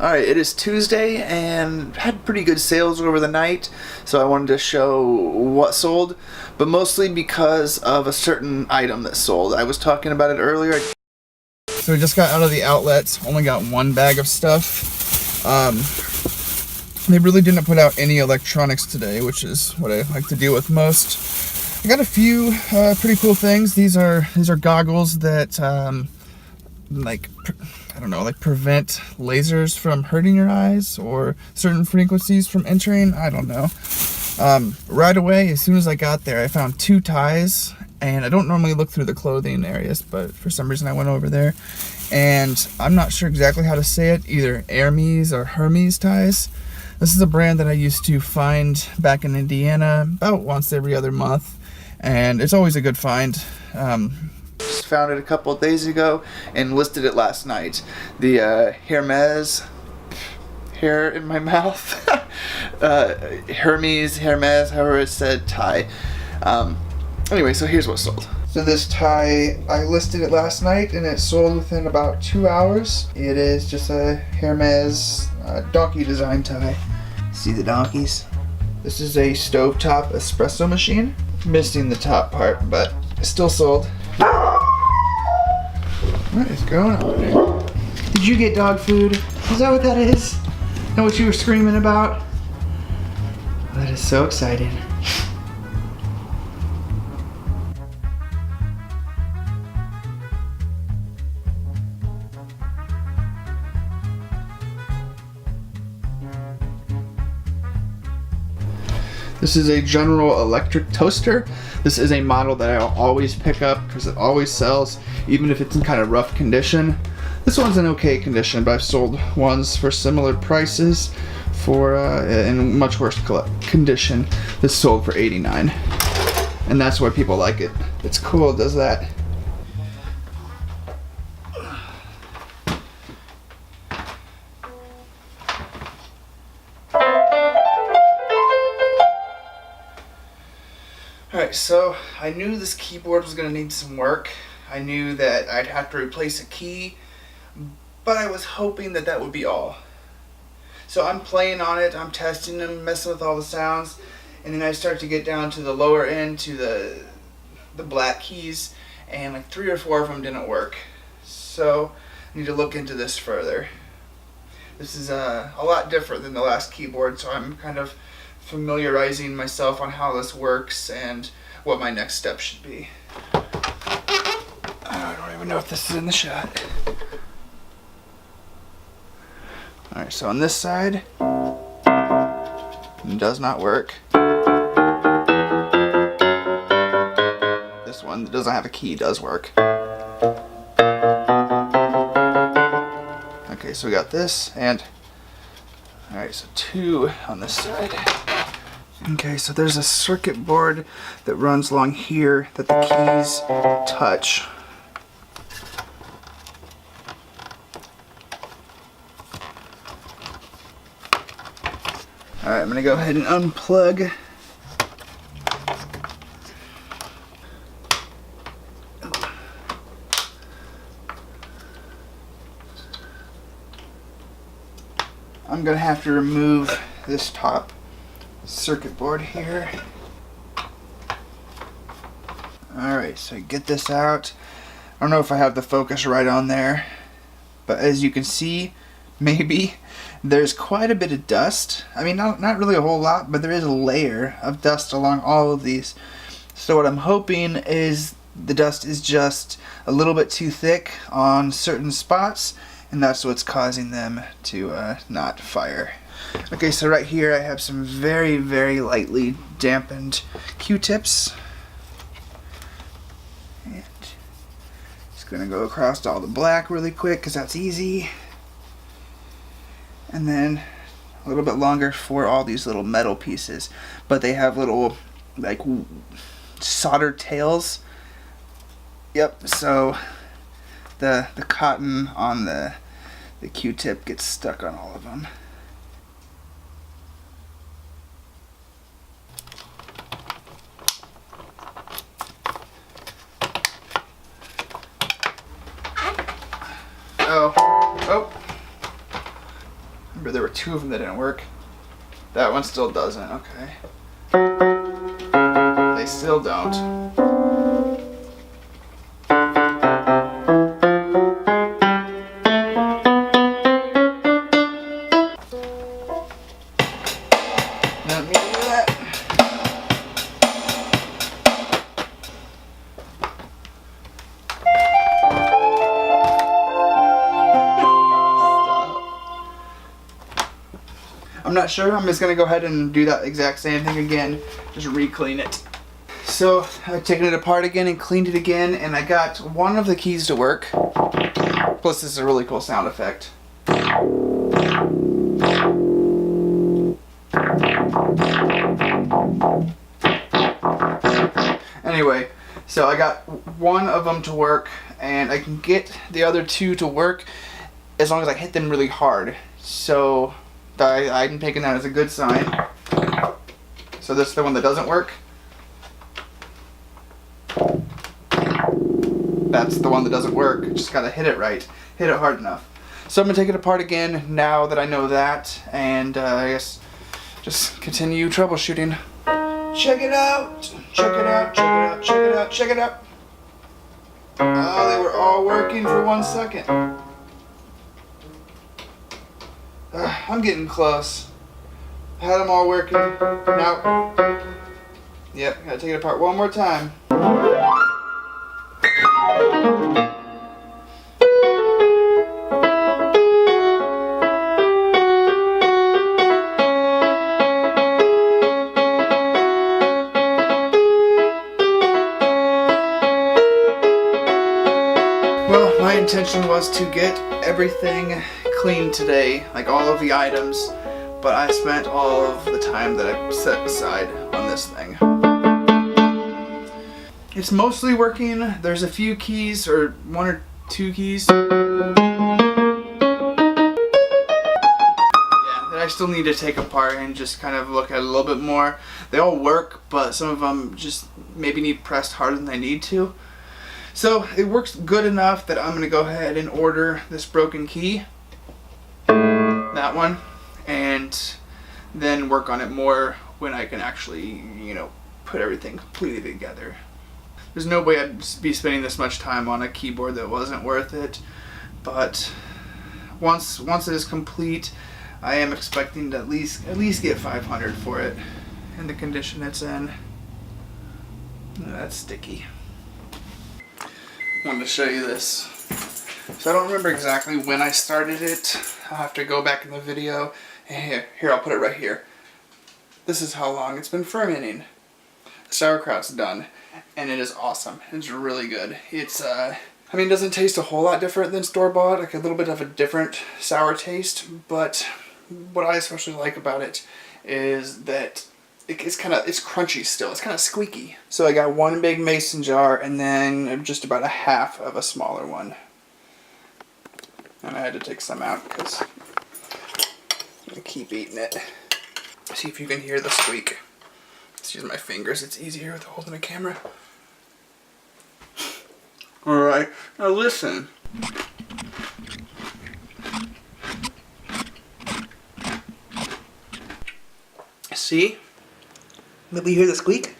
Alright, it is Tuesday and had pretty good sales over the night, so I wanted to show what sold, but mostly because of a certain item that sold. I was talking about it earlier. So we just got out of the outlets, only got one bag of stuff. They really didn't put out any electronics today, which is what I like to deal with most. I got a few pretty cool things. These are goggles that prevent lasers from hurting your eyes or certain frequencies from entering. I don't know. Right away, as soon as I got there, I found two ties, and I don't normally look through the clothing areas, but for some reason I went over there, and I'm not sure exactly how to say it, either Hermes or Hermes ties. This is a brand that I used to find back in Indiana about once every other month, and it's always a good find. Just found it a couple of days ago and listed it last night. The Hermes, hair in my mouth, Hermes, however it's said, tie. Anyway, so here's what sold. So this tie, I listed it last night and it sold within about 2 hours. It is just a Hermes donkey design tie. See the donkeys? This is a stovetop espresso machine. Missing the top part, but it still sold. What is going on here? Did you get dog food? Is that what that is? Know what you were screaming about? That is so exciting. This is a General Electric toaster. This is a model that I'll always pick up because it always sells, even if it's in kind of rough condition. This one's in okay condition, but I've sold ones for similar prices for in much worse condition. This sold for $89, and that's why people like it. It's cool, it does that. Alright, so I knew this keyboard was going to need some work. I knew that I'd have to replace a key, but I was hoping that that would be all. So I'm playing on it, I'm testing them, messing with all the sounds, and then I start to get down to the lower end, to the black keys, and like 3 or 4 of them didn't work. So I need to look into this further. This is a lot different than the last keyboard, so I'm kind of familiarizing myself on how this works and what my next step should be. I don't even know if this is in the shot. Alright, so on this side, it does not work. This one that doesn't have a key does work. Okay, so we got this, and alright, so 2 on this side. Okay, so there's a circuit board that runs along here that the keys touch. Alright, I'm going to go ahead and unplug. I'm going to have to remove this top circuit board here. Alright, so get this out. I don't know if I have the focus right on there, but as you can see, maybe, there's quite a bit of dust. I mean, not really a whole lot, but there is a layer of dust along all of these. So what I'm hoping is the dust is just a little bit too thick on certain spots, and that's what's causing them to not fire. Okay, so right here I have some very, very lightly dampened Q-tips. And just gonna go across all the black really quick because that's easy. And then a little bit longer for all these little metal pieces. But they have little, like, solder tails. Yep, so the cotton on the Q-tip gets stuck on all of them. Oh. Remember there were 2 of them that didn't work. That one still doesn't, okay. They still don't. Let me do that. I'm not sure. I'm just going to go ahead and do that exact same thing again. Just re-clean it. So I've taken it apart again and cleaned it again, and I got one of the keys to work. Plus this is a really cool sound effect. Anyway, so I got one of them to work, and I can get the other 2 to work as long as I hit them really hard. So I'm taking that as a good sign. So this is the one that doesn't work. That's the one that doesn't work. Just gotta hit it right. Hit it hard enough. So I'm gonna take it apart again now that I know that, and I guess just continue troubleshooting. Check it out! Check it out, check it out, check it out, check it out! Oh, they were all working for 1 second. I'm getting close. Had them all working. Now, yep, gotta take it apart one more time. Well, my intention was to get everything clean today, like all of the items, but I spent all of the time that I set aside on this thing. It's mostly working. There's a few keys, or 1 or 2 keys, yeah, that I still need to take apart and just kind of look at a little bit more. They all work, but some of them just maybe need pressed harder than they need to. So it works good enough that I'm going to go ahead and order this broken key, that one, and then work on it more when I can actually, you know, put everything completely together. There's no way I'd be spending this much time on a keyboard that wasn't worth it, but once it is complete, I am expecting to at least get 500 for it in the condition it's in. That's sticky. I wanted to show you this. So I don't remember exactly when I started it. I'll have to go back in the video. Here, I'll put it right here. This is how long it's been fermenting. The sauerkraut's done, and it is awesome. It's really good. It's I mean, it doesn't taste a whole lot different than store-bought, like a little bit of a different sour taste, but what I especially like about it is that it's crunchy still. It's kind of squeaky. So I got 1 big mason jar and then just about a half of a smaller one. And I had to take some out because I'm gonna keep eating it. See if you can hear the squeak. Let's use my fingers. It's easier with holding a camera. Alright, now listen. See? Did we hear the squeak?